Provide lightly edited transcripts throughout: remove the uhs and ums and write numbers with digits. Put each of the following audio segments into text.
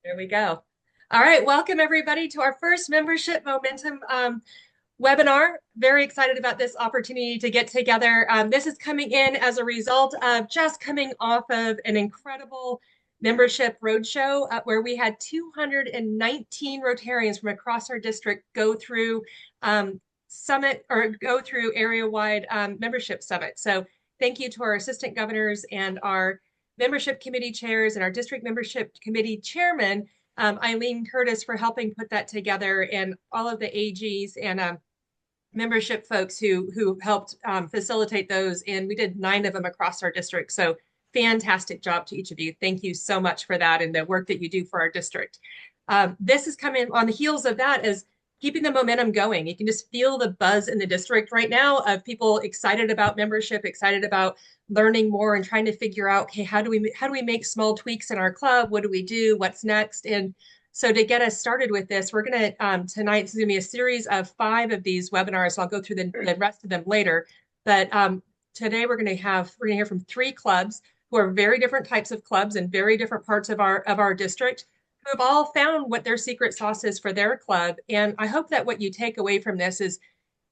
There we go. All right, welcome everybody to our first Membership Momentum webinar. Very excited about this opportunity to get together. This is coming in as a result of just coming off of an incredible membership roadshow where we had 219 Rotarians from across our district go through summit or go through area-wide membership summit. So thank you to our assistant governors and our membership committee chairs and our district membership committee chairman, Eileen Curtis, for helping put that together, and all of the AGs and membership folks who helped facilitate those. And we did 9 of them across our district. So fantastic job to each of you. Thank you so much for that and the work that you do for our district. This is coming on the heels of that as keeping the momentum going. You can just feel the buzz in the district right now of people excited about membership, excited about learning more and trying to figure out, okay, how do we make small tweaks in our club? What do we do? What's next? And so to get us started with this, we're going to, tonight's going to be a series of 5 of these webinars. So I'll go through the rest of them later. But today we're going to hear from 3 clubs who are very different types of clubs in very different parts of our district, who have all found what their secret sauce is for their club. And I hope that what you take away from this is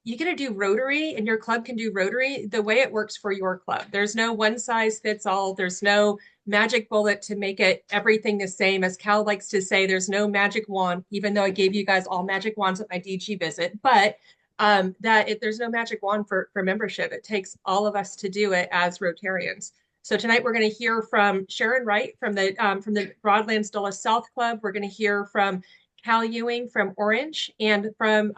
you get to do Rotary and your club can do Rotary the way it works for your club. There's no one size fits all. There's no magic bullet to make it everything the same. As Cal likes to say, there's no magic wand, even though I gave you guys all magic wands at my DG visit, but there's no magic wand for membership. It takes all of us to do it as Rotarians. So tonight we're going to hear from Sharon Wright from the Broadlands Dulles South Club. We're going to hear from Cal Ewing from Orange, and from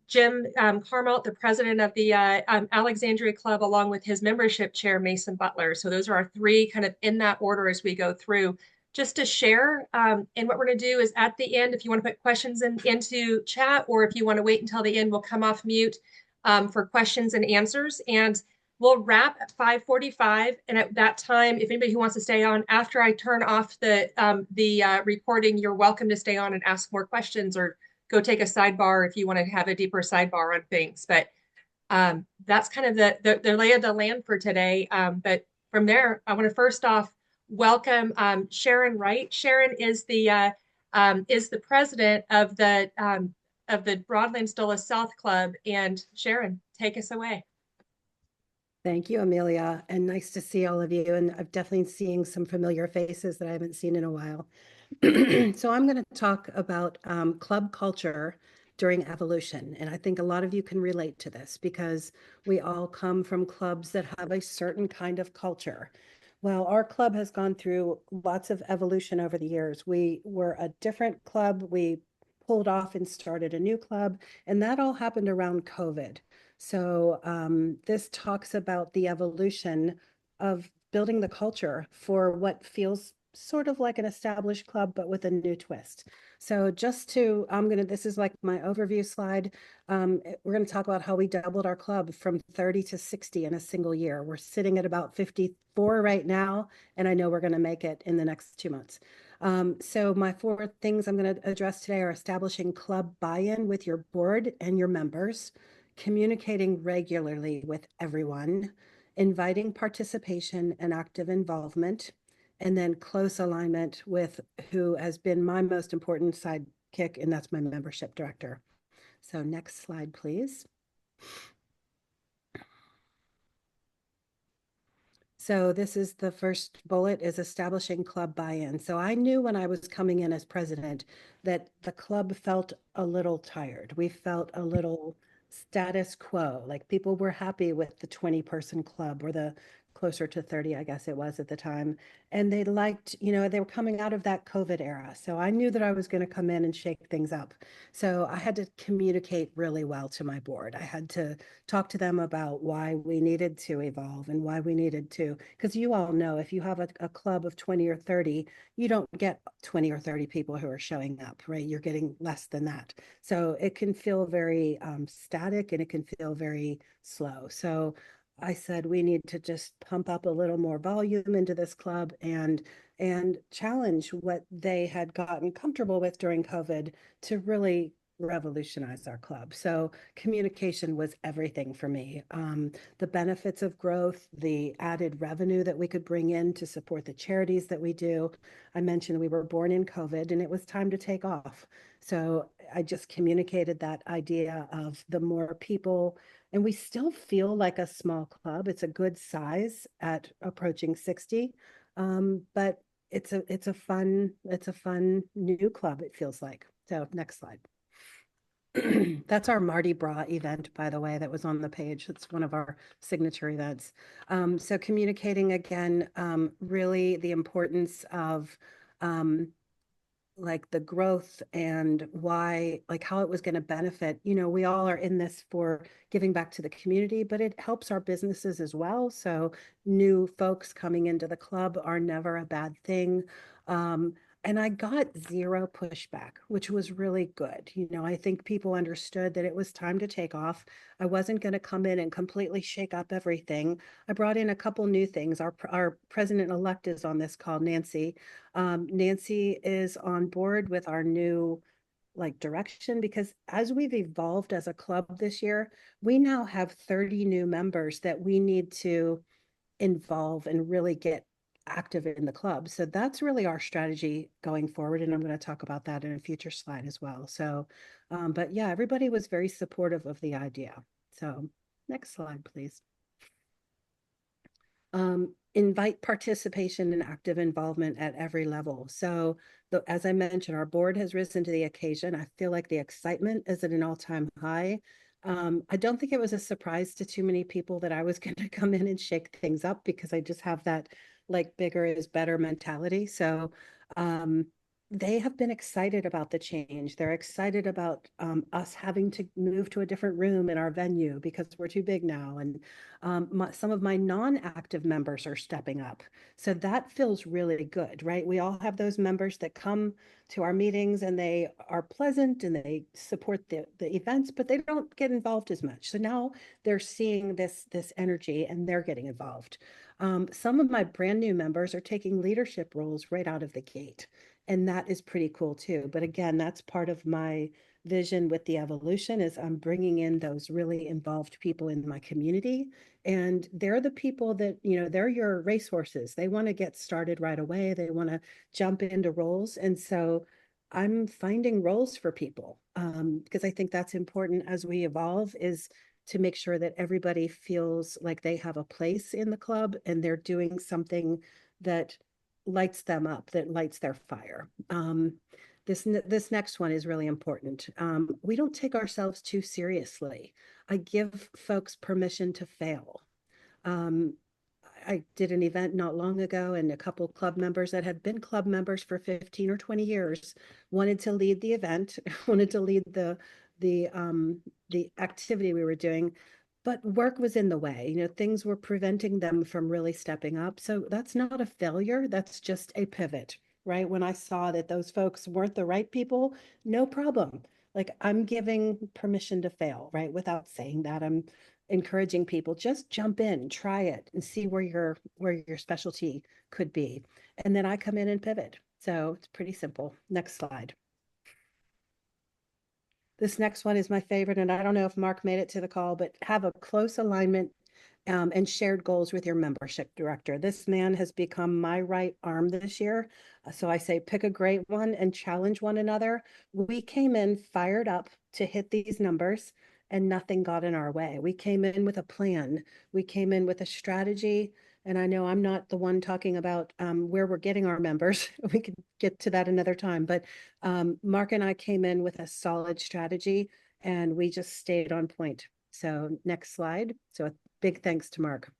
Jim Carmelt, the president of the Alexandria Club, along with his membership chair, Mason Butler. So those are our 3 kind of in that order as we go through, just to share. And what we're going to do is at the end, if you want to put questions into chat, or if you want to wait until the end, we'll come off mute for questions and answers. And we'll wrap at 5:45. And at that time, if anybody who wants to stay on after I turn off the recording, you're welcome to stay on and ask more questions, or go take a sidebar if you want to have a deeper sidebar on things. But that's kind of the lay of the land for today. But from there, I want to first off welcome Sharon Wright. Sharon is the president of the Broadlands Dulles South Club. And Sharon, take us away. Thank you, Amelia, and nice to see all of you. And I've definitely seeing some familiar faces that I haven't seen in a while. So I'm going to talk about club culture during evolution. And I think a lot of you can relate to this because we all come from clubs that have a certain kind of culture. Well, our club has gone through lots of evolution over the years. We were a different club. We pulled off and started a new club, and that all happened around COVID. So this talks about the evolution of building the culture for what feels sort of like an established club, but with a new twist. So this is like my overview slide. We're going to talk about how we doubled our club from 30 to 60 in a single year. We're sitting at about 54 right now, and I know we're going to make it in the next 2 months. So my 4 things I'm going to address today are establishing club buy-in with your board and your members, communicating regularly with everyone, inviting participation and active involvement, and then close alignment with who has been my most important sidekick, and that's my membership director. So next slide, please. So this is the first bullet, is establishing club buy-in. So I knew when I was coming in as president that the club felt a little tired. We felt a little status quo, like people were happy with the 20-person club, or the closer to 30, I guess it was at the time. And they liked, they were coming out of that COVID era. So I knew that I was going to come in and shake things up. So I had to communicate really well to my board. I had to talk to them about why we needed to evolve and why we needed to, because you all know if you have a club of 20 or 30, you don't get 20 or 30 people who are showing up, right? You're getting less than that. So it can feel very static, and it can feel very slow. So I said we need to just pump up a little more volume into this club and challenge what they had gotten comfortable with during COVID to really revolutionize our club. So communication was everything for me. The benefits of growth, the added revenue that we could bring in to support the charities that we do. I mentioned we were born in COVID and it was time to take off. So I just communicated that idea of the more people, and we still feel like a small club. It's a good size at approaching 60. But it's a fun new club, it feels like. So next slide. That's our Mardi Gras event, by the way, that was on the page. It's one of our signature events. So communicating again, really the importance of like the growth and why, like how it was going to benefit. You know, we all are in this for giving back to the community, but it helps our businesses as well. So new folks coming into the club are never a bad thing. And I got zero pushback, which was really good. You know, I think people understood that it was time to take off. I wasn't going to come in and completely shake up everything. I brought in a couple new things. Our president-elect is on this call, Nancy. Nancy is on board with our new like direction because as we've evolved as a club this year, we now have 30 new members that we need to involve and really get active in the club. So that's really our strategy going forward. And I'm going to talk about that in a future slide as well. So, but yeah, everybody was very supportive of the idea. So next slide, please. Invite participation and active involvement at every level. So as I mentioned, our board has risen to the occasion. I feel like the excitement is at an all-time high. I don't think it was a surprise to too many people that I was going to come in and shake things up because I just have that like bigger is better mentality. So they have been excited about the change. They're excited about us having to move to a different room in our venue because we're too big now. And some of my non-active members are stepping up. So that feels really good, right? We all have those members that come to our meetings and they are pleasant and they support the events, but they don't get involved as much. So now they're seeing this energy and they're getting involved. Some of my brand new members are taking leadership roles right out of the gate. And that is pretty cool too. But again, that's part of my vision with the evolution is I'm bringing in those really involved people in my community. And they're the people that, you know, they're your racehorses. They want to get started right away. They want to jump into roles. And so I'm finding roles for people because I think that's important as we evolve is to make sure that everybody feels like they have a place in the club and they're doing something that lights them up, that lights their fire. This next one is really important. We don't take ourselves too seriously. I give folks permission to fail. Um, I did an event not long ago, and a couple club members that had been club members for 15 or 20 years wanted to lead the event, wanted to lead the activity we were doing, but work was in the way. You know, things were preventing them from really stepping up. So that's not a failure. That's just a pivot, right? When I saw that those folks weren't the right people, no problem. Like I'm giving permission to fail, right? Without saying that, I'm encouraging people just jump in, try it, and see where your specialty could be, and then I come in and pivot. So it's pretty simple. Next slide. This next one is my favorite, and I don't know if Mark made it to the call, but have a close alignment and shared goals with your membership director. This man has become my right arm this year. So I say pick a great one and challenge one another. We came in fired up to hit these numbers and nothing got in our way. We came in with a plan. We came in with a strategy. And I know I'm not the one talking about where we're getting our members. We could get to that another time. But Mark and I came in with a solid strategy and we just stayed on point. So next slide. So a big thanks to Mark.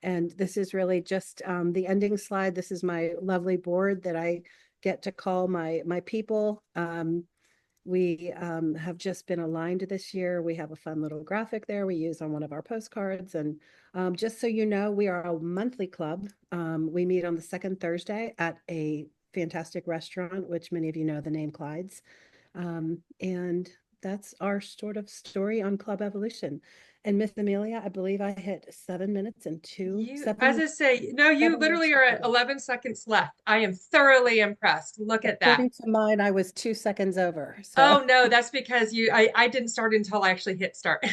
And this is really just the ending slide. This is my lovely board that I get to call my people. We have just been aligned this year. We have a fun little graphic there we use on one of our postcards. And just so you know, we are a monthly club. We meet on the second Thursday at a fantastic restaurant, which many of you know the name Clyde's. And that's our sort of story on Club Evolution. And Miss Amelia, I believe I hit 7 minutes and As I say, no, you 7 literally minutes are and at 11 seconds left. I am thoroughly impressed. Look at that. According to mine, I was 2 seconds over. Oh So no, that's because I didn't start until I actually hit start.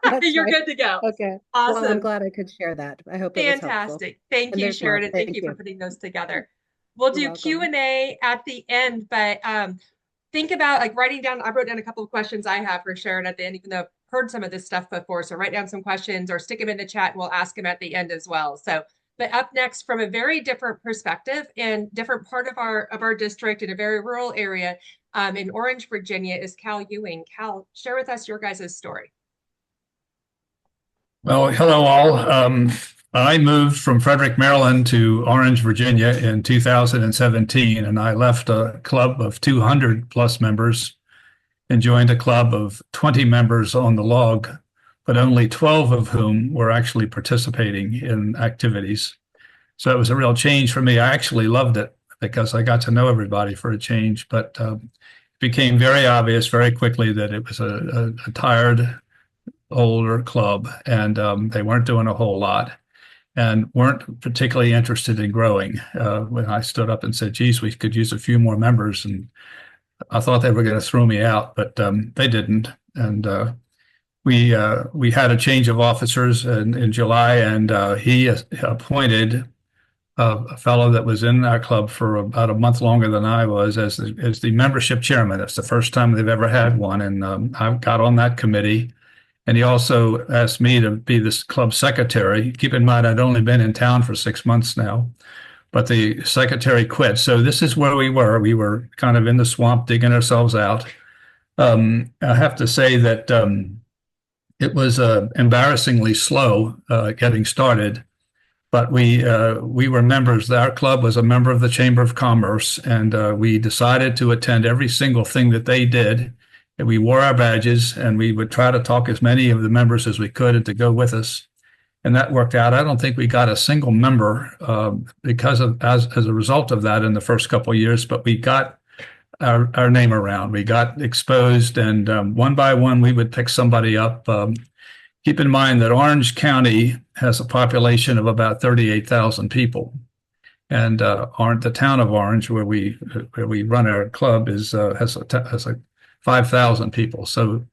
that's You're right. good to go. Okay. Well, I'm Awesome. glad I could share that. I hope it was helpful. Fantastic. Thank And you, there's love. Sharon, and thank Thank you for you. putting those together. We'll You're do welcome. Q&A at the end, but think about like writing down, I wrote down a couple of questions I have for Sharon at the end, even though I've heard some of this stuff before. So write down some questions or stick them in the chat and we'll ask them at the end as well. So, but up next from a very different perspective and different part of our district in a very rural area in Orange, Virginia is Cal Ewing. Cal, share with us your guys' story. Well, hello all. I moved from Frederick, Maryland to Orange, Virginia in 2017, and I left a club of 200 plus members and joined a club of 20 members on the log, but only 12 of whom were actually participating in activities. So it was a real change for me. I actually loved it because I got to know everybody for a change, but it became very obvious very quickly that it was a tired, older club, and they weren't doing a whole lot and weren't particularly interested in growing. When I stood up and said, geez, we could use a few more members, and I thought they were going to throw me out, but they didn't. And we had a change of officers in July, and he appointed a fellow that was in our club for about a month longer than I was as the membership chairman. It's the first time they've ever had one, and I got on that committee. And he also asked me to be this club secretary. Keep in mind, I'd only been in town for 6 months now, but the secretary quit. So this is where we were. We were kind of in the swamp, digging ourselves out. I have to say that it was embarrassingly slow getting started, but we were members. Our club was a member of the Chamber of Commerce, and we decided to attend every single thing that they did. And we wore our badges, and we would try to talk as many of the members as we could to go with us. And that worked out. I don't think we got a single member because of as a result of that in the first couple of years, but we got our name around. We got exposed, and one by one, we would pick somebody up. Keep in mind that Orange County has a population of about 38,000 people. And the town of Orange, where we run our club, has a 5,000 people. So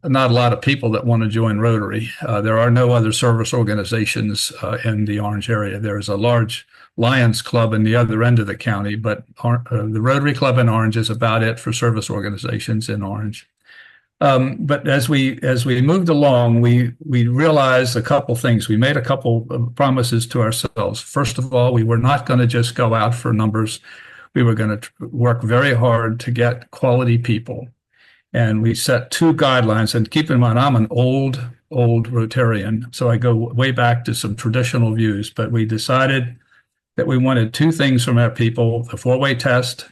not a lot of people that want to join Rotary. There are no other service organizations in the Orange area. There is a large Lions Club in the other end of the county, but the Rotary Club in Orange is about it for service organizations in Orange. But as we moved along, we realized a couple things. We made a couple of promises to ourselves. First of all, we were not going to just go out for numbers. We were going to work very hard to get quality people. And we set 2 guidelines. And keep in mind, I'm an old Rotarian, so I go way back to some traditional views. But we decided that we wanted 2 things from our people: the 4-way test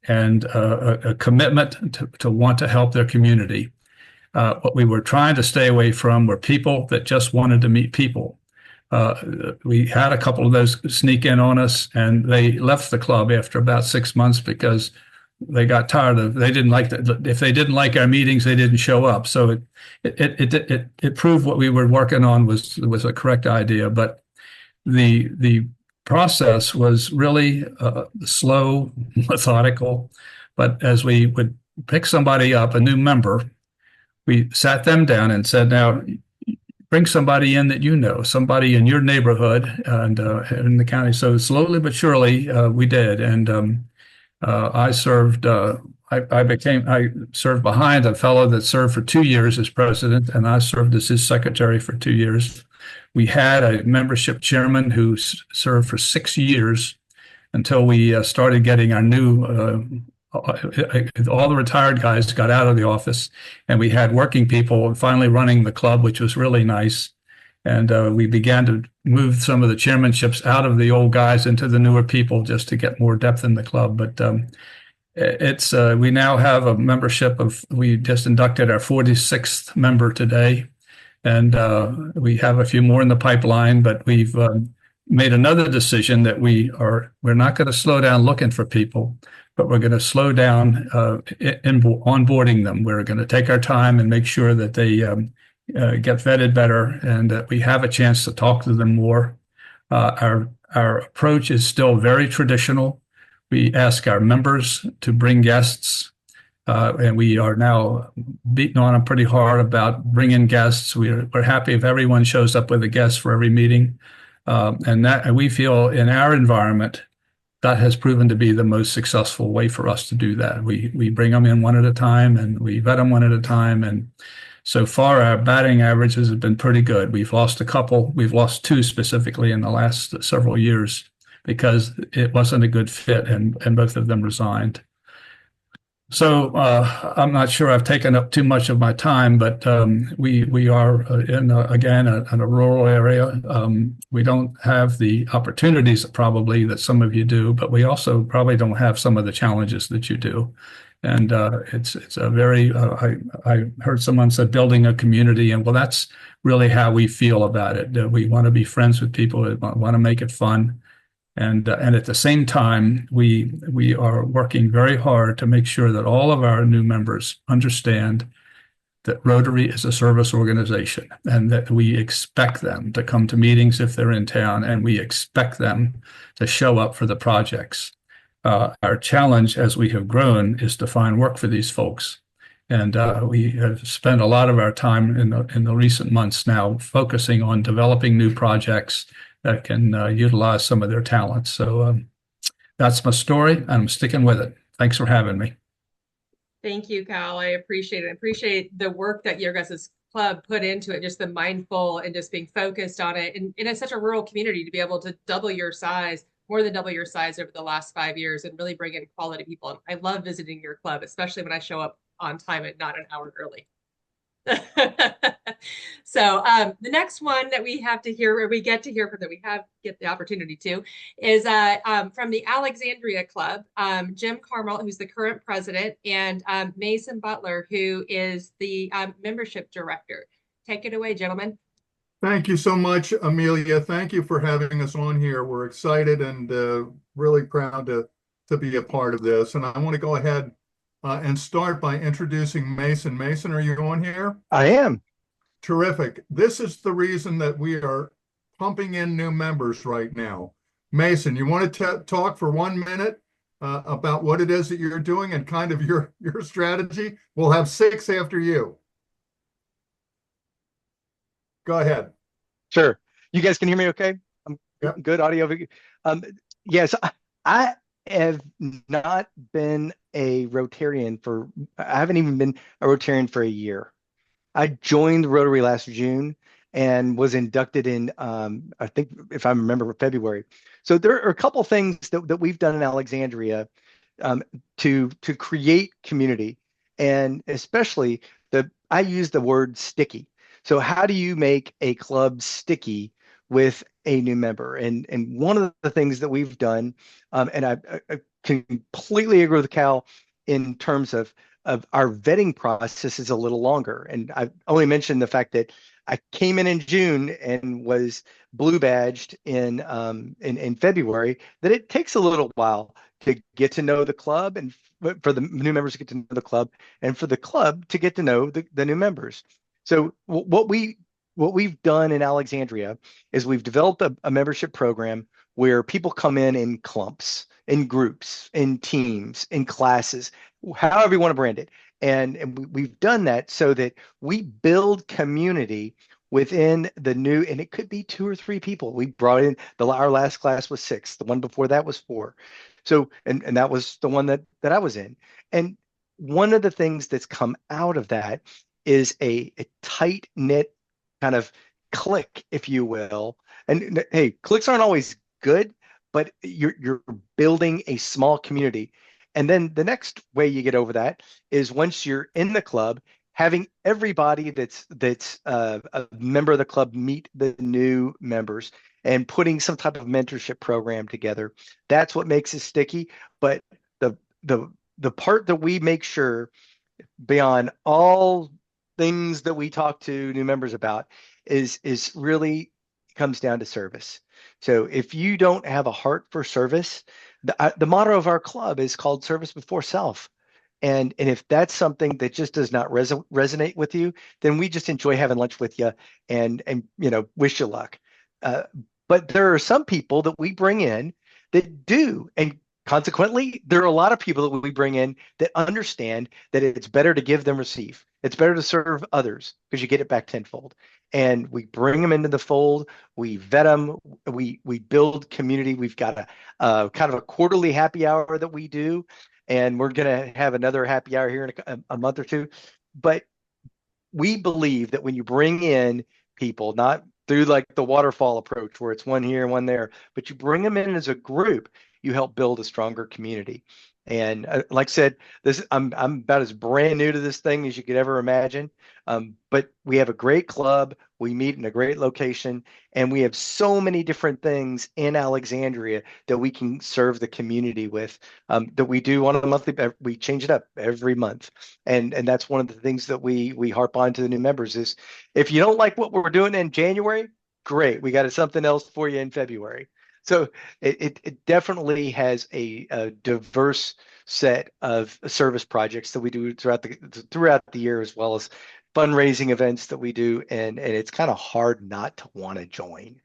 and a commitment to want to help their community. What we were trying to stay away from were people that just wanted to meet people. We had a couple of those sneak in on us, and they left the club after about 6 months because they got tired of. They didn't like that. If they didn't like our meetings, they didn't show up. So it proved what we were working on was a correct idea. But the process was really slow, methodical. But as we would pick somebody up, a new member, we sat them down and said, now, bring somebody in that you know, somebody in your neighborhood and in the county. So slowly but surely we did. And I served I served behind a fellow that served for 2 years as president, and I served as his secretary for 2 years. We had a membership chairman who served for 6 years until we started getting our new all the retired guys got out of the office, and we had working people finally running the club, which was really nice. And we began to move some of the chairmanships out of the old guys into the newer people just to get more depth in the club. But we now have a membership of, we just inducted our 46th member today. And we have a few more in the pipeline, but we've made another decision that we're not going to slow down looking for people, but we're going to slow down in onboarding them. We're going to take our time and make sure that they get vetted better and that we have a chance to talk to them more. Our approach is still very traditional. We ask our members to bring guests, and we are now beating on them pretty hard about bringing guests. We're happy if everyone shows up with a guest for every meeting, and that we feel in our environment that has proven to be the most successful way for us to do that. We bring them in one at a time and we vet them one at a time, and so far our batting averages have been pretty good. We've lost a couple. We've lost two specifically in the last several years because it wasn't a good fit, and both of them resigned. So I'm not sure I've taken up too much of my time, but we are in a rural area. We don't have the opportunities probably that some of you do, but we also probably don't have some of the challenges that you do. And it's a very I heard someone said building a community, and well, that's really how we feel about it. We want to be friends with people. We want to make it fun. And at the same time, we are working very hard to make sure that all of our new members understand that Rotary is a service organization and that we expect them to come to meetings if they're in town, and we expect them to show up for the projects. Our challenge as we have grown is to find work for these folks. And we have spent a lot of our time in the recent months now focusing on developing new projects that can utilize some of their talents. So that's my story, and I'm sticking with it. Thanks for having me. Thank you, Cal. I appreciate it. I appreciate the work that your guys' club put into it, just the mindful and just being focused on it. And in such a rural community, to be able to double your size, more than double your size over the last 5 years, and really bring in quality people. I love visiting your club, especially when I show up on time and not an hour early. So the next one that we have to hear, or we get to hear from, that we get the opportunity to, is from the Alexandria Club, Jim Carmel, who's the current president, and Mason Butler, who is the membership director. Take it away, gentlemen. Thank you so much, Amelia. Thank you for having us on here. We're excited and really proud to be a part of this. And I want to go ahead and start by introducing Mason. Mason, are you on here? I am. Terrific. This is the reason that we are pumping in new members right now. Mason, you want to talk for 1 minute about what it is that you're doing and kind of your strategy? We'll have 6 after you. Go ahead. Sure. You guys can hear me okay? Yep. Good audio. Yes, I have not been a Rotarian I haven't even been a Rotarian for a year. I joined Rotary last June and was inducted in, I think, if I remember, February. So there are a couple things that we've done in Alexandria to create community, and especially I use the word sticky. So how do you make a club sticky with a new member? And one of the things that we've done, and I completely agree with Cal in terms of our vetting process is a little longer. And I only mentioned the fact that I came in June and was blue badged in February, that it takes a little while to get to know the club, and for the new members to get to know the club, and for the club to get to know the new members. So what we've done in Alexandria is we've developed a membership program where people come in clumps, in groups, in teams, in classes, however you want to brand it. And we've done that so that we build community within the new, and it could be 2 or 3 people. We brought in, our last class was 6. The one before that was 4. So, and that was the one that I was in. And one of the things that's come out of that is a tight-knit kind of clique, if you will. And hey, cliques aren't always good, but you're building a small community. And then the next way you get over that is once you're in the club, having everybody that's a member of the club meet the new members and putting some type of mentorship program together. That's what makes it sticky. But the part that we make sure, beyond all things that we talk to new members about, is really comes down to service. So if you don't have a heart for service, the motto of our club is called service before self. And if that's something that just does not resonate with you, then we just enjoy having lunch with you and wish you luck. But there are some people that we bring in that do, and consequently, there are a lot of people that we bring in that understand that it's better to give than receive. It's better to serve others because you get it back tenfold. And we bring them into the fold. We vet them. We build community. We've got a kind of a quarterly happy hour that we do, and we're going to have another happy hour here in a month or two. But we believe that when you bring in people, not through like the waterfall approach where it's one here and one there, but you bring them in as a group, you help build a stronger community. And like I said, I'm about as brand new to this thing as you could ever imagine. But we have a great club. We meet in a great location, and we have so many different things in Alexandria that we can serve the community with. That we do on a monthly. We change it up every month, and that's one of the things that we harp on to the new members is if you don't like what we're doing in January, great, we got something else for you in February. So it definitely has a diverse set of service projects that we do throughout the year, as well as fundraising events that we do, and it's kind of hard not to want to join.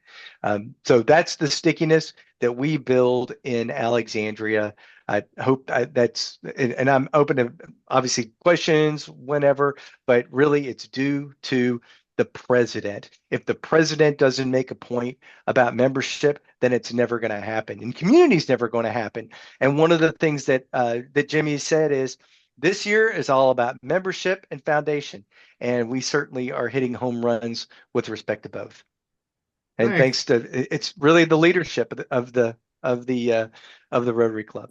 So that's the stickiness that we build in Alexandria. I hope that's, and I'm open to obviously questions whenever, but really it's due to the president. If the president doesn't make a point about membership, then it's never going to happen, and community is never going to happen. And one of the things that Jimmy said is this year is all about membership and foundation, and we certainly are hitting home runs with respect to both. And thanks to it's really the leadership of the Rotary Club.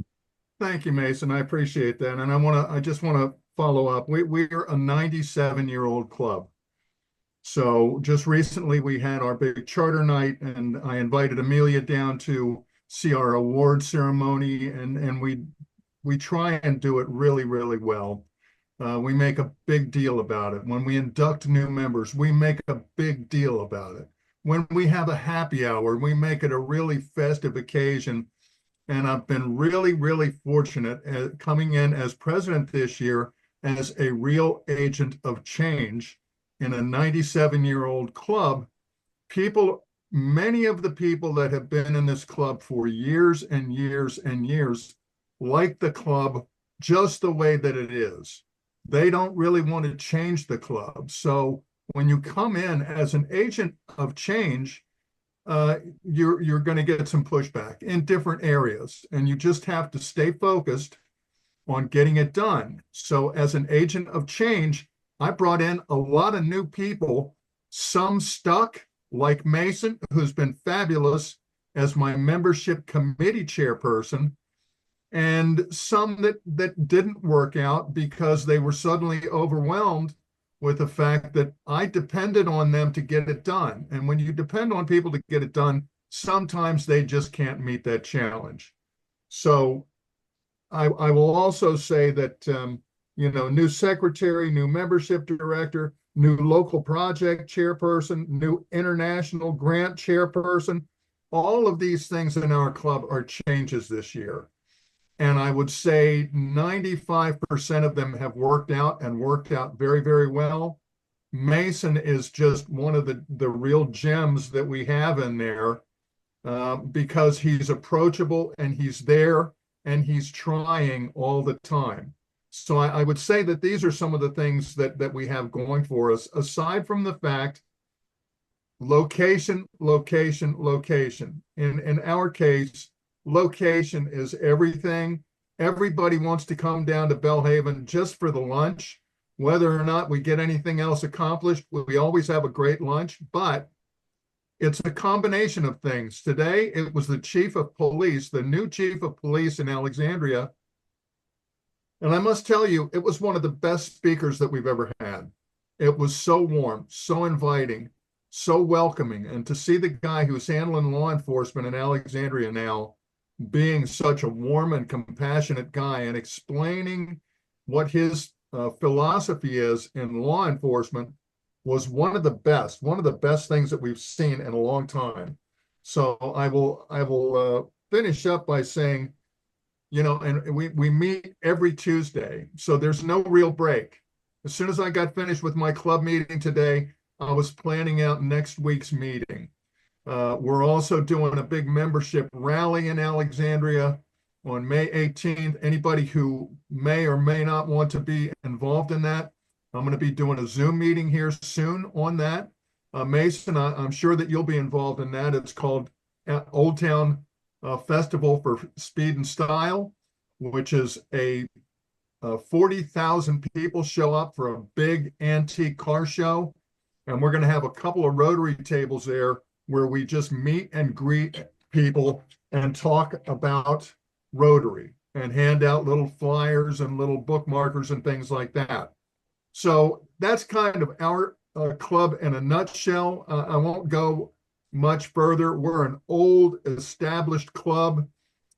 Thank you, Mason. I appreciate that, and I just want to follow up. We're a 97-year-old club. So just recently we had our big charter night, and I invited Amelia down to see our award ceremony, and we try and do it really, really well. We make a big deal about it. When we induct new members, we make a big deal about it. When we have a happy hour, we make it a really festive occasion. And I've been really, really fortunate at coming in as president this year as a real agent of change in a 97-year-old club. Many of the people that have been in this club for years and years and years like the club just the way that it is. They don't really want to change the club. So when you come in as an agent of change, you're going to get some pushback in different areas, and you just have to stay focused on getting it done. So as an agent of change, I brought in a lot of new people, some stuck, like Mason, who's been fabulous as my membership committee chairperson, and some that didn't work out because they were suddenly overwhelmed with the fact that I depended on them to get it done. And when you depend on people to get it done, sometimes they just can't meet that challenge. So I will also say that new secretary, new membership director, new local project chairperson, new international grant chairperson. All of these things in our club are changes this year. And I would say 95% of them have worked out and worked out very, very well. Mason is just one of the real gems that we have in there because he's approachable and he's there and he's trying all the time. So I would say that these are some of the things that we have going for us, aside from the fact, location, location, location. In our case, location is everything. Everybody wants to come down to Belhaven just for the lunch. Whether or not we get anything else accomplished, we always have a great lunch, but it's a combination of things. Today, it was the chief of police, the new chief of police in Alexandria. And I must tell you, it was one of the best speakers that we've ever had. It was so warm, so inviting, so welcoming. And to see the guy who's handling law enforcement in Alexandria now being such a warm and compassionate guy and explaining what his philosophy is in law enforcement, was one of the best things that we've seen in a long time. So I will finish up by saying, and we meet every Tuesday, so there's no real break. As soon as I got finished with my club meeting today, I was planning out next week's meeting. We're also doing a big membership rally in Alexandria on May 18th. Anybody who may or may not want to be involved in that, I'm going to be doing a Zoom meeting here soon on that. Mason, I'm sure that you'll be involved in that. It's called Old Town Festival for Speed and Style, which is a 40,000 people show up for a big antique car show. And we're going to have a couple of Rotary tables there where we just meet and greet people and talk about Rotary and hand out little flyers and little bookmarkers and things like that. So that's kind of our club in a nutshell. I won't go much further. We're an old established club.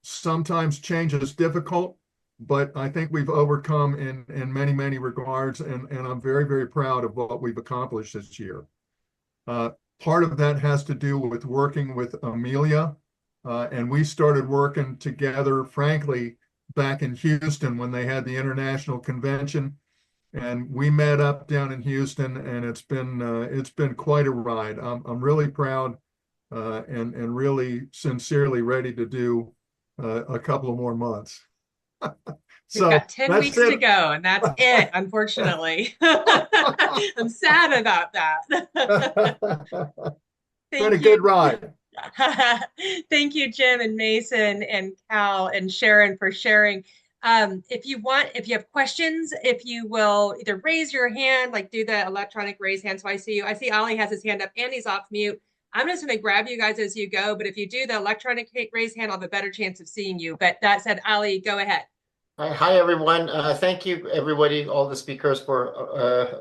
Sometimes change is difficult, but I think we've overcome in many, many regards. And I'm very, very proud of what we've accomplished this year. Part of that has to do with working with Amelia. And we started working together, frankly, back in Houston when they had the international convention. And we met up down in Houston, and it's been quite a ride. I'm really proud and really sincerely ready to do a couple of more months. We've got 10 weeks to go, and that's it, unfortunately. I'm sad about that. Been a good ride. Thank you, Jim and Mason and Cal and Sharon for sharing. If you have questions, if you will either raise your hand, like do the electronic raise hand. So I see Ali has his hand up and he's off mute. I'm just going to grab you guys as you go. But if you do the electronic raise hand, I'll have a better chance of seeing you. But that said, Ali, go ahead. Hi, everyone. Thank you, everybody, all the speakers for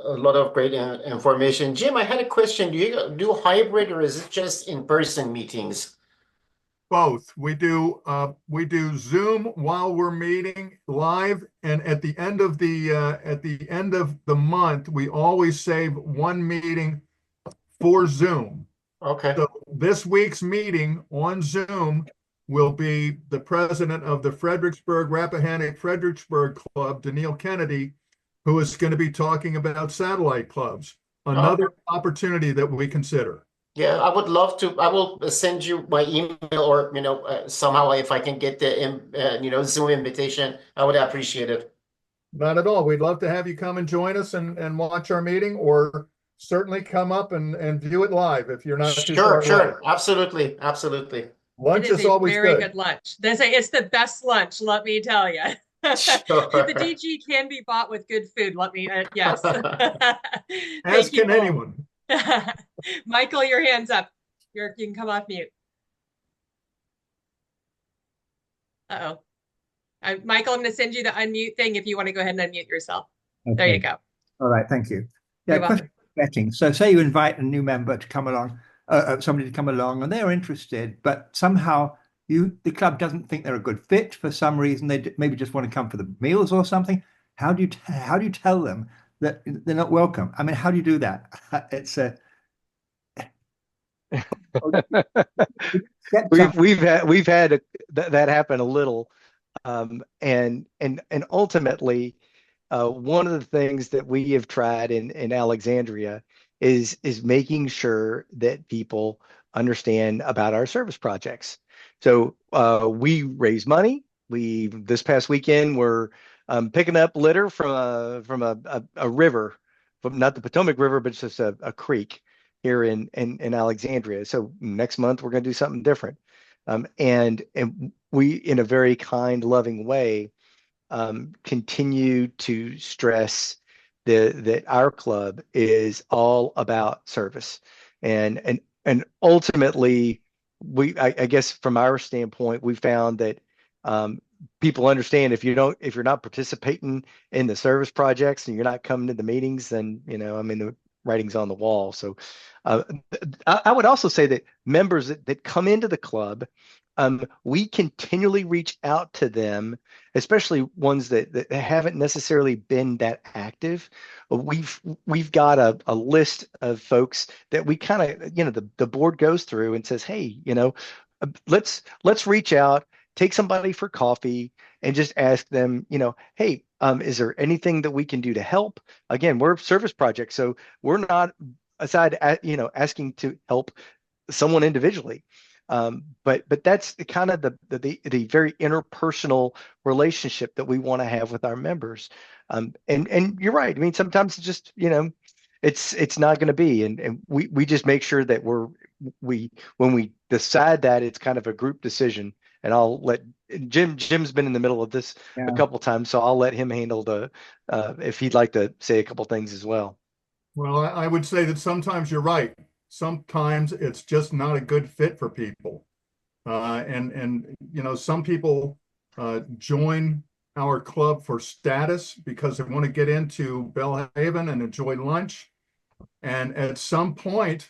a lot of great information. Jim, I had a question. Do you do hybrid or is it just in-person meetings? Both. We do Zoom while we're meeting live, and at the end of the month, we always save one meeting for Zoom. Okay. So this week's meeting on Zoom will be the president of the Rappahannock Fredericksburg Club, Daniil Kennedy, who is going to be talking about satellite clubs. Another opportunity that we consider. Yeah, I would love to. I will send you my email or, somehow if I can get the, Zoom invitation, I would appreciate it. Not at all. We'd love to have you come and join us and watch our meeting, or certainly come up and view it live if you're not too far away. Sure. Absolutely. Lunch is always very good lunch. They say it's the best lunch, let me tell you. Sure. The DG can be bought with good food, yes. As can anyone. Michael, your hand's up. You can come off mute. Uh-oh. Michael, I'm going to send you the unmute thing if you want to go ahead and unmute yourself. Okay. There you go. All right, thank you. Yeah, question vetting. So say you invite a new member to come along, somebody to come along, and they're interested, but somehow the club doesn't think they're a good fit for some reason. They maybe just want to come for the meals or something. How do you tell them that they're not welcome? I mean, how do you do that? It's we've had that happen a little, and ultimately, one of the things that we have tried in Alexandria is making sure that people understand about our service projects. So we raise money. This past weekend we're picking up litter from a river, from not the Potomac River, but just a creek here in Alexandria. So next month we're going to do something different, and we, in a very kind, loving way, continue to stress that our club is all about service, and ultimately, I guess from our standpoint, we found that people understand if you're not participating in the service projects and you're not coming to the meetings, then the writing's on the wall. So I would also say that members that come into the club we continually reach out to them, especially ones that haven't necessarily been that active. We've got a list of folks that we kind of, the board goes through and says, hey, let's reach out, take somebody for coffee, and just ask them, hey, is there anything that we can do to help? Again, we're a service project, so we're not asking to help someone individually. But that's the kind of the very interpersonal relationship that we want to have with our members. And you're right. I mean, sometimes it's just, it's not going to be, and we just make sure that when we decide that it's kind of a group decision. And I'll let Jim's been in the middle of this a couple times, so I'll let him handle if he'd like to say a couple things as well. Well, I would say that sometimes you're right. Sometimes it's just not a good fit for people. Some people join our club for status because they want to get into Belhaven and enjoy lunch. And at some point,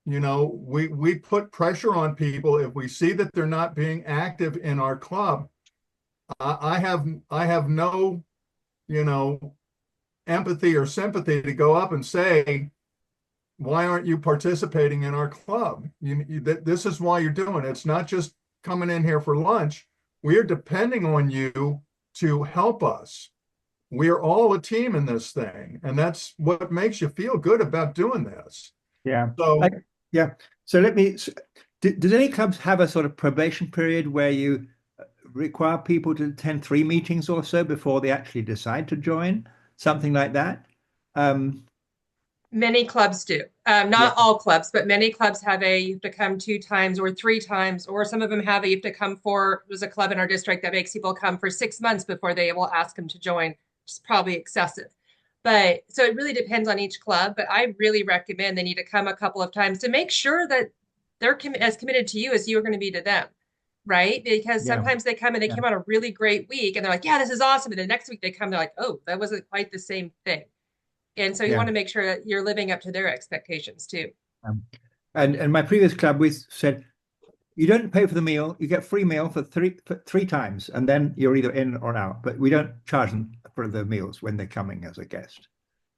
we put pressure on people. If we see that they're not being active in our club, I have no, empathy or sympathy to go up and say, why aren't you participating in our club? This is why you're doing it. It's not just coming in here for lunch. We are depending on you to help us. We are all a team in this thing, and that's what makes you feel good about doing this. Yeah. So, So does any clubs have a sort of probation period where you require people to attend 3 meetings or so before they actually decide to join? Something like that? Many clubs do. Not all clubs, but many clubs have you have to come 2 times or 3 times, or some of them have you have to come there's a club in our district that makes people come for 6 months before they will ask them to join, which is probably excessive. But so it really depends on each club, but I really recommend they need to come a couple of times to make sure that they're as committed to you as you are going to be to them, right? Because sometimes they come and they came on a really great week and they're like, yeah, this is awesome. And the next week they come, they're like, oh, that wasn't quite the same thing. And so you want to make sure that you're living up to their expectations too. And my previous club, we said, you don't pay for the meal, you get free meal for three times, and then you're either in or out. But we don't charge them for the meals when they're coming as a guest.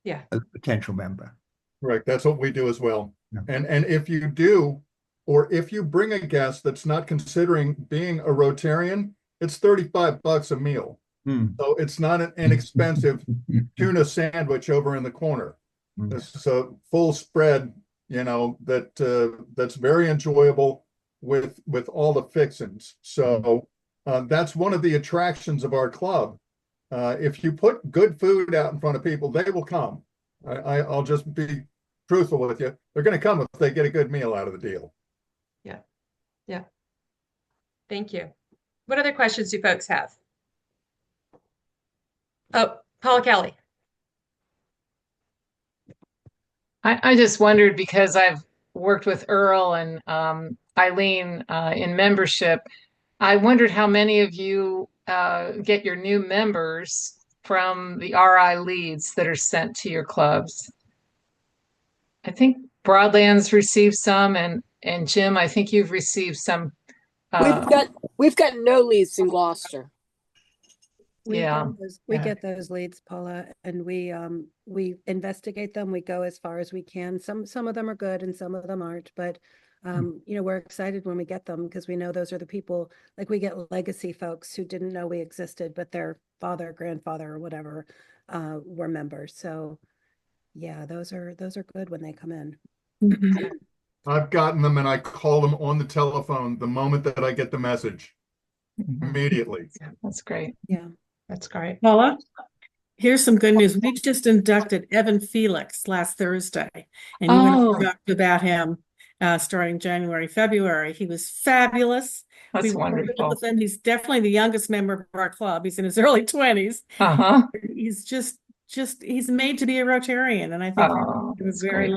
Yeah. As a potential member. right, that's what we do as well. Yeah. And if you do, or if you bring a guest that's not considering being a Rotarian, it's $35 a meal. So it's not an inexpensive tuna sandwich over in the corner. This is a full spread, that's very enjoyable with all the fixings. So that's one of the attractions of our club. If you put good food out in front of people, they will come. I'll just be truthful with you. They're going to come if they get a good meal out of the deal. Yeah. Thank you. What other questions do folks have? Oh, Paula Kelly. I just wondered, because I've worked with Earl and Eileen in membership, I wondered how many of you get your new members from the RI leads that are sent to your clubs. I think Broadlands received some, and Jim, I think you've received some. We've got no leads in Gloucester. We get those leads, Paula, and we investigate them. We go as far as we can. Some of them are good and some of them aren't, but we're excited when we get them because we know those are the people. Like, we get legacy folks who didn't know we existed, but their father, grandfather, or whatever were members. So yeah, those are good when they come in. I've gotten them and I call them on the telephone the moment that I get the message. Immediately. That's great. Yeah. That's great. Paula, here's some good news. We just inducted Evan Felix last Thursday, and you're going to talk about him starting January, February. He was fabulous. That's wonderful. With him. He's definitely the youngest member of our club. He's in his early 20s. He's just he's made to be a Rotarian, and I think he's a very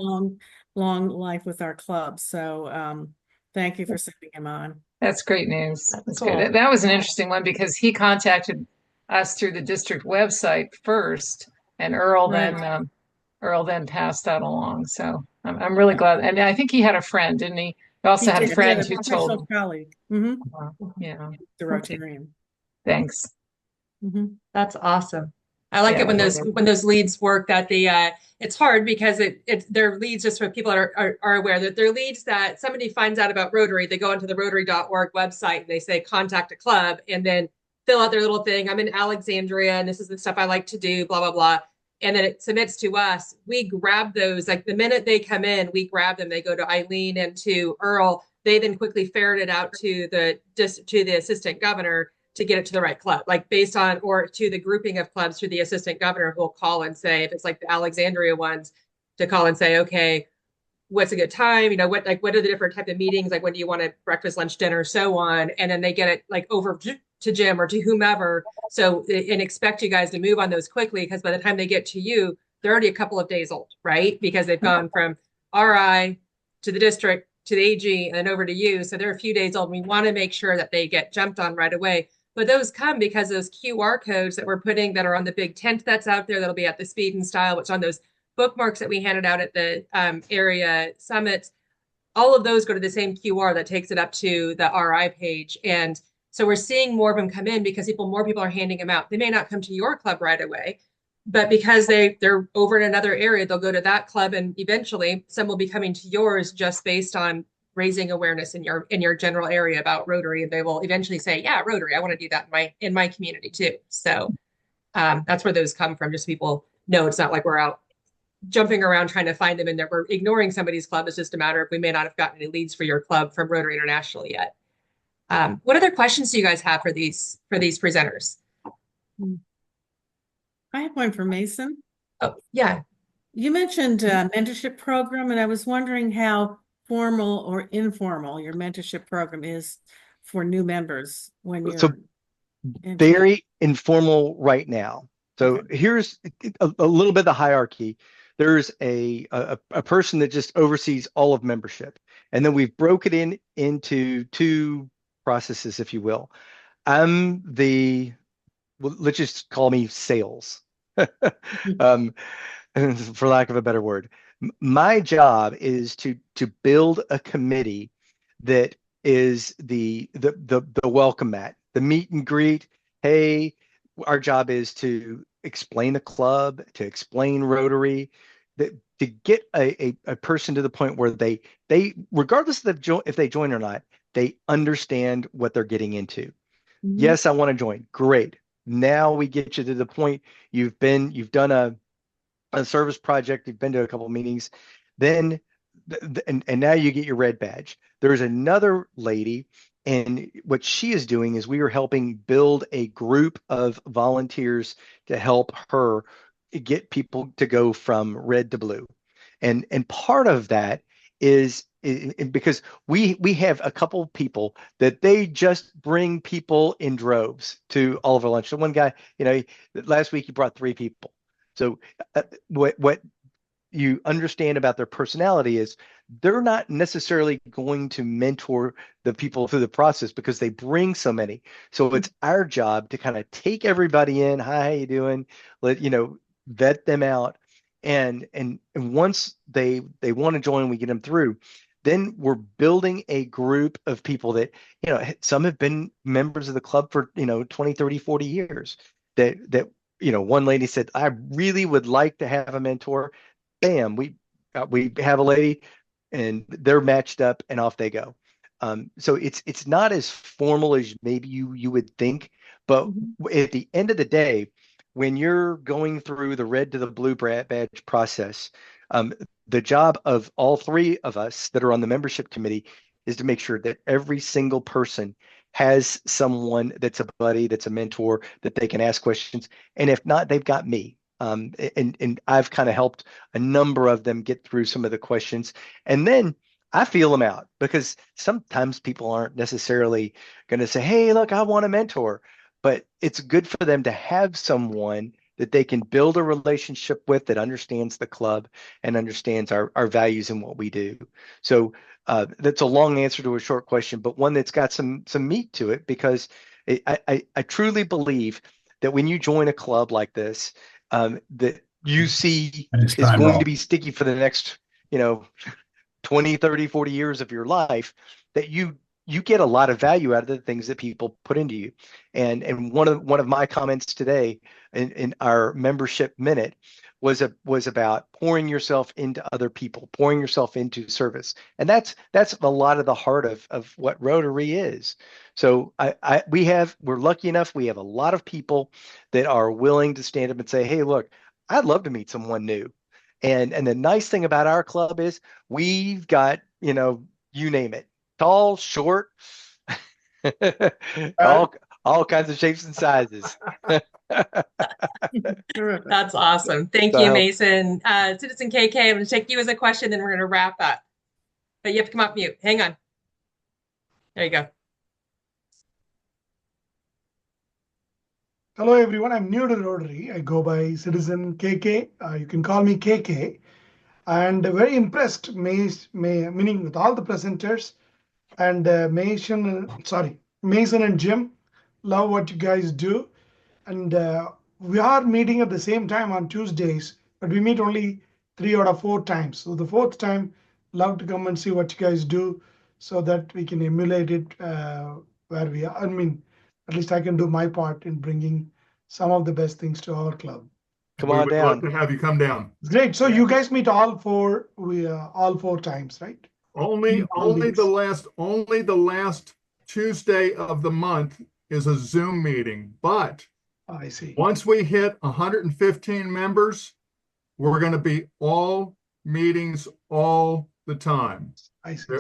long life with our club. So thank you for sending him on. That's great news. That's cool. good. That was an interesting one because he contacted us through the district website first, and Earl then passed that along. So I'm really glad. And I think he had a friend, didn't he, I also He had a did. He friend had a who professional told, colleague. yeah, The Rotarian. thanks. That's awesome. I like Yeah. it when those leads work, that the it's hard because they're leads, just so people are aware that they're leads that somebody finds out about Rotary. They go onto the Rotary.org website and they say contact a club, and then fill out their little thing. I'm in Alexandria and this is the stuff I like to do, blah, blah, blah. And then it submits to us. We grab those, like the minute they come in, we grab them. They go to Eileen and to Earl. They then quickly ferret it out to the assistant governor to get it to the right club, like based on, or to the grouping of clubs through the assistant governor, who will call and say, if it's like the Alexandria ones, to call and say, okay, what's a good time? You know, what are the different type of meetings? Like, when do you want a breakfast, lunch, dinner, so on? And then they get it like over to Jim or to whomever. So, and expect you guys to move on those quickly, because by the time they get to you, they're already a couple of days old, right? Because they've gone from RI to the district to the AG and then over to you. So they're a few days old. We want to make sure that they get jumped on right away. But those come because those QR codes that we're putting that are on the big tent that's out there, that'll be at the Speed and Style, which on those bookmarks that we handed out at the area summits, all of those go to the same QR that takes it up to the RI page. And so we're seeing more of them come in because more people are handing them out. They may not come to your club right away, but because they're over in another area, they'll go to that club, and eventually some will be coming to yours just based on raising awareness in your general area about Rotary. And they will eventually say, yeah, Rotary, I want to do that in my community too. So that's where those come from. Just so people know it's not like we're out jumping around trying to find them and that we're ignoring somebody's club. It's just a matter of we may not have gotten any leads for your club from Rotary International yet. What other questions do you guys have for these presenters? I have one for Mason. Oh, yeah. You mentioned a mentorship program, and I was wondering how formal or informal your mentorship program is for new members when you're very informal right now. So Okay. here's a little bit of the hierarchy. There's a person that just oversees all of membership. And then we've broken it into two processes, if you will. I'm let's just call me sales, for lack of a better word. My job is to build a committee that is the welcome mat, the meet and greet. Hey, our job is to explain the club, to explain Rotary, to get a person to the point where they regardless of if they join or not, they understand what they're getting into. Mm-hmm. Yes, I want to join. Great. Now we get you to the point you've done a service project, you've been to a couple of meetings, then and now you get your red badge. There's another lady, and what she is doing is we are helping build a group of volunteers to help her get people to go from red to blue. And part of that is because we have a couple people that they just bring people in droves to all of our lunch. So one guy, last week he brought 3 people. So what you understand about their personality is they're not necessarily going to mentor the people through the process because they bring so many. So it's our job to kind of take everybody in. Hi, how you doing? Vet them out. And once they want to join, we get them through. Then we're building a group of people that, some have been members of the club for, 20, 30, 40 years that one lady said, I really would like to have a mentor. Bam, we have a lady and they're matched up and off they go. So it's not as formal as maybe you would think, but at the end of the day, when you're going through the red to the blue badge process, the job of all 3 of us that are on the membership committee is to make sure that every single person has someone that's a buddy, that's a mentor, that they can ask questions. And if not, they've got me. And I've kind of helped a number of them get through some of the questions. And then I feel them out because sometimes people aren't necessarily going to say, hey, look, I want a mentor. But it's good for them to have someone that they can build a relationship with that understands the club and understands our values and what we do. So that's a long answer to a short question, but one that's got some meat to it, because I truly believe that when you join a club like this, that you see is going to be sticky for the next, 20, 30, 40 years of your life, that you get a lot of value out of the things that people put into you. And one of my comments today in our membership minute was about pouring yourself into other people, pouring yourself into service. And that's a lot of the heart of what Rotary is. So we're lucky enough, we have a lot of people that are willing to stand up and say, hey, look, I'd love to meet someone new. And the nice thing about our club is we've got, you name it, tall, short, all kinds of shapes and sizes. That's awesome. Thank you, Mason. Citizen KK, I'm going to take you as a question, then we're going to wrap up. But you have to come off mute. Hang on. There you go. Hello, everyone. I'm new to Rotary. I go by Citizen KK. You can call me KK. And very impressed, meaning with all the presenters. And Mason and Jim, love what you guys do. And we are meeting at the same time on Tuesdays, but we meet only 3 out of 4 times. So the 4th time, love to come and see what you guys do so that we can emulate it where we are. I mean, at least I can do my part in bringing some of the best things to our club. Come on down. We'd love to have you come down. Great. So you guys meet all 4 times, right? Only the last Tuesday of the month is a Zoom meeting. But I see. Once we hit 115 members, we're going to be all meetings all the time. I see.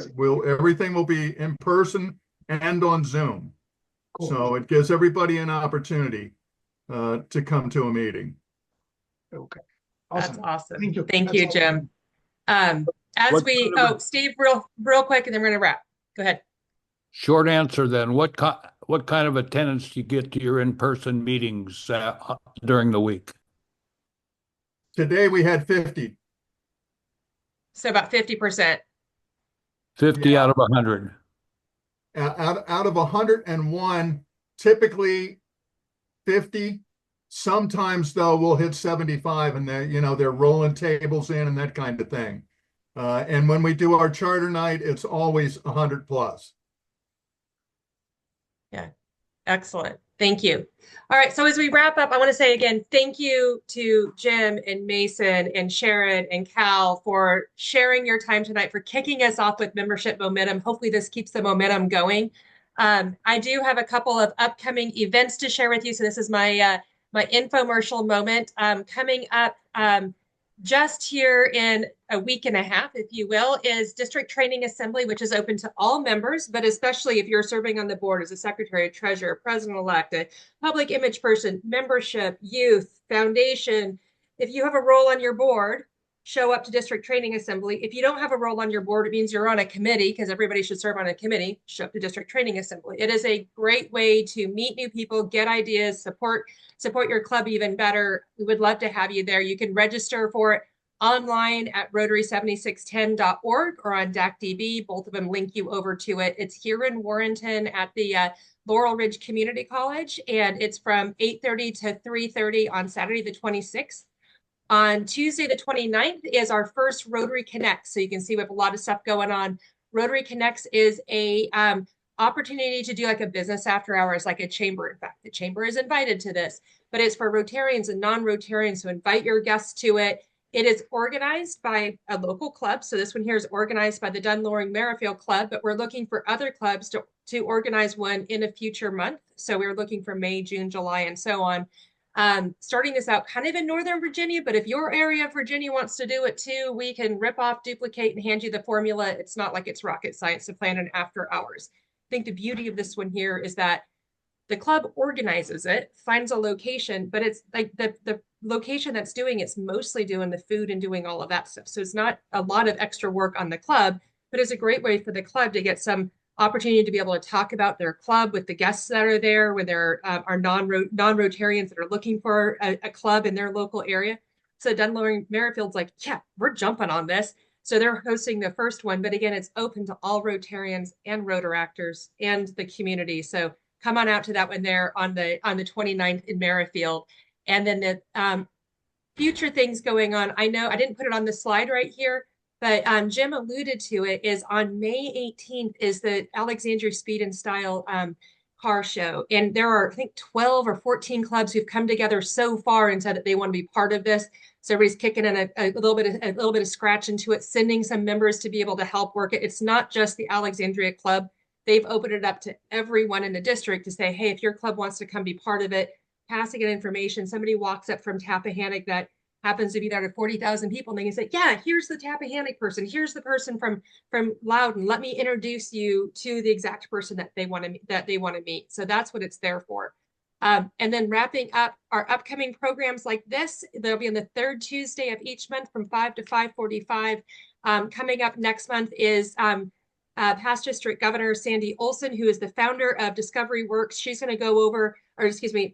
Everything will be in person and on Zoom. Cool. So it gives everybody an opportunity to come to a meeting. Okay. Awesome. That's awesome. Thank you. Thank you, Jim. Steve, real quick, and then we're going to wrap. Go ahead. Short answer then. What kind of attendance do you get to your in-person meetings during the week? Today we had 50. So about 50%. 50 out of 100. Out of 101, typically 50. Sometimes though we'll hit 75, and they're rolling tables in and that kind of thing. And when we do our charter night, it's always 100 plus. Yeah, excellent. Thank you. All right, so as we wrap up, I want to say again, thank you to Jim and Mason and Sharon and Cal for sharing your time tonight, for kicking us off with membership momentum. Hopefully this keeps the momentum going. I do have a couple of upcoming events to share with you. So this is my infomercial moment coming up just here in a week and a half, if you will, is District Training Assembly, which is open to all members, but especially if you're serving on the board as a secretary, treasurer, president-elect, a public image person, membership, youth, foundation. If you have a role on your board, show up to District Training Assembly. If you don't have a role on your board, it means you're on a committee, because everybody should serve on a committee. Show up to District Training Assembly. It is a great way to meet new people, get ideas, support your club even better. We would love to have you there. You can register for it online at rotary7610.org or on DACDB. Both of them link you over to it. It's here in Warrenton at the Laurel Ridge Community College, and it's from 8:30 to 3:30 on Saturday the 26th. On Tuesday the 29th is our first Rotary Connects. So you can see we have a lot of stuff going on. Rotary Connects is a opportunity to do like a business after hours, like a chamber. In fact, the chamber is invited to this, but it's for Rotarians and non-Rotarians. So invite your guests to it. It is organized by a local club. So this one here is organized by the Dunn-Loring Merrifield Club, but we're looking for other clubs to organize one in a future month. So we're looking for May, June, July, and so on. Starting this out kind of in Northern Virginia, but if your area of Virginia wants to do it too, we can rip off, duplicate, and hand you the formula. It's not like it's rocket science to plan an after hours. I think the beauty of this one here is that the club organizes it, finds a location, but it's like the location that's doing it's mostly doing the food and doing all of that stuff. So it's not a lot of extra work on the club, but it's a great way for the club to get some opportunity to be able to talk about their club with the guests that are there, when there are non-Rotarians that are looking for a club in their local area. So Dunn-Loring Merrifield's like, yeah, we're jumping on this. So they're hosting the first one, but again, it's open to all Rotarians and Rotaractors and the community. So come on out to that one there on the 29th in Merrifield. And then the future things going on. I know I didn't put it on the slide right here, But Jim alluded to it, is on May 18th is the Alexandria Speed and Style car show. And there are, I think, 12 or 14 clubs who've come together so far and said that they want to be part of this. So everybody's kicking in a little bit of scratch into it, sending some members to be able to help work it. It's not just the Alexandria Club. They've opened it up to everyone in the district to say, hey, if your club wants to come be part of it, passing in information. Somebody walks up from Tappahannock that happens to be there to 40,000 people, and they can say, yeah, here's the Tappahannock person. Here's the person from Loudon. Let me introduce you to the exact person that they want to meet. So that's what it's there for. And then wrapping up our upcoming programs like this, they'll be on the third Tuesday of each month from 5 to 5:45. Coming up next month is past district governor Sandy Olson, who is the founder of Discovery Works. She's going to go over, or excuse me,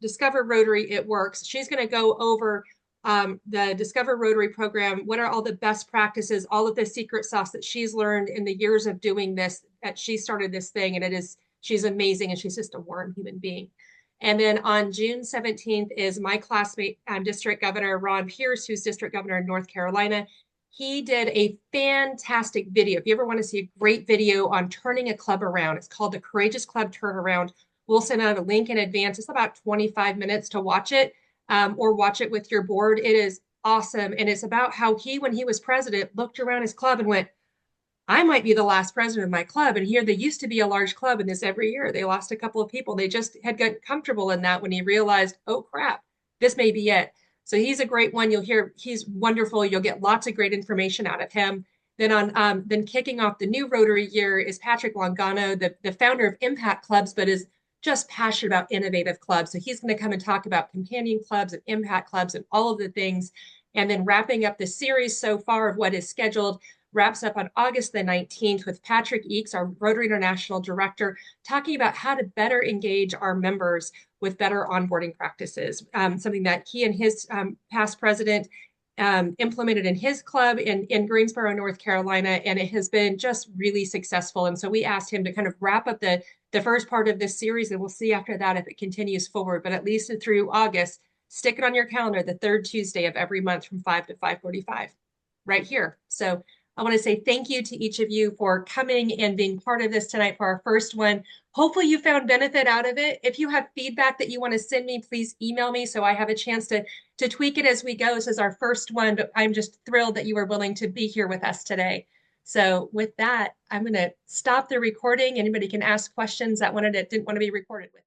Discover Rotary It Works. She's going to go over the Discover Rotary program. What are all the best practices, all of the secret sauce that she's learned in the years of doing this, that she started this thing, and she's amazing, and she's just a warm human being. And then on June 17th is my classmate, District Governor Ron Pierce, who's District Governor in North Carolina. He did a fantastic video. If you ever want to see a great video on turning a club around, it's called the Courageous Club Turnaround. We'll send out a link in advance. It's about 25 minutes to watch it, or watch it with your board. It is awesome. And it's about how he, when he was president, looked around his club and went, I might be the last president of my club. And here they used to be a large club, and this every year they lost a couple of people. They just had gotten comfortable in that when he realized, oh crap, this may be it. So he's a great one. You'll hear, he's wonderful. You'll get lots of great information out of him. Then then kicking off the new Rotary year is Patrick Longano, the founder of Impact Clubs, but is just passionate about innovative clubs. So he's going to come and talk about companion clubs and impact clubs and all of the things. And then wrapping up the series so far of what is scheduled wraps up on August the 19th with Patrick Eakes, our Rotary International Director, talking about how to better engage our members with better onboarding practices, something that he and his past president implemented in his club in Greensboro, North Carolina, and it has been just really successful. And so we asked him to kind of wrap up the first part of this series, and we'll see after that if it continues forward, but at least through August, stick it on your calendar, the third Tuesday of every month from 5 to 5:45 right here. So I want to say thank you to each of you for coming and being part of this tonight for our first one. Hopefully you found benefit out of it. If you have feedback that you want to send me, please email me so I have a chance to tweak it as we go. This is our first one, but I'm just thrilled that you were willing to be here with us today. So with that, I'm going to stop the recording. Anybody can ask questions that didn't want to be recorded with.